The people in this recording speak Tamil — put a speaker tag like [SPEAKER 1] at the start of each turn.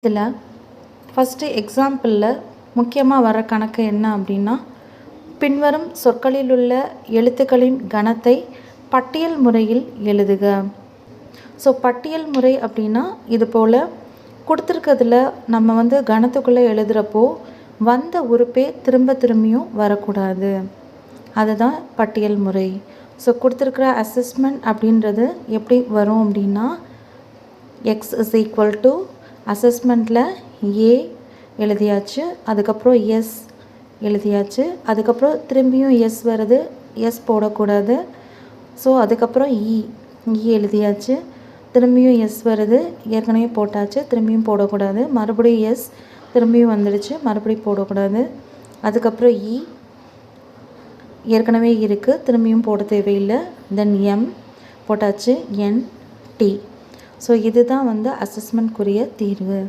[SPEAKER 1] இதில் ஃபஸ்ட்டு எக்ஸாம்பிளில் முக்கியமாக வர கணக்கு என்ன அப்படின்னா, பின்வரும் சொற்களில் உள்ள எழுத்துக்களின் கணத்தை பட்டியல் முறையில் எழுதுக. ஸோ பட்டியல் முறை அப்படின்னா இது போல் கொடுத்துருக்கிறதுல நம்ம கணத்துக்குள்ளே எழுதுகிறப்போ வந்த உறுப்பே திரும்பியும் வரக்கூடாது. அதுதான் பட்டியல் முறை. ஸோ கொடுத்துருக்குற அசஸ்மெண்ட் அப்படின்றது எப்படி வரும் அப்படின்னா, எக்ஸ் இஸ் ஈக்குவல் டு அசஸ்மெண்ட்டில் ஏ எழுதியாச்சு, அதுக்கப்புறம் எஸ் எழுதியாச்சு, அதுக்கப்புறம் திரும்பியும் எஸ் வருது, எஸ் போடக்கூடாது. ஸோ அதுக்கப்புறம் இ எழுதியாச்சு, திரும்பியும் எஸ் வருது, ஏற்கனவே போட்டாச்சு, திரும்பியும் போடக்கூடாது, மறுபடியும் எஸ் திரும்பியும் வந்துடுச்சு, மறுபடியும் போடக்கூடாது. அதுக்கப்புறம் இ ஏற்கனவே இருக்குது, திரும்பியும் போட தேவையில்லை. தென் எம் போட்டாச்சு, என் டி. ஸோ இதுதான் அசஸ்மெண்ட்க்குரிய தீர்வு.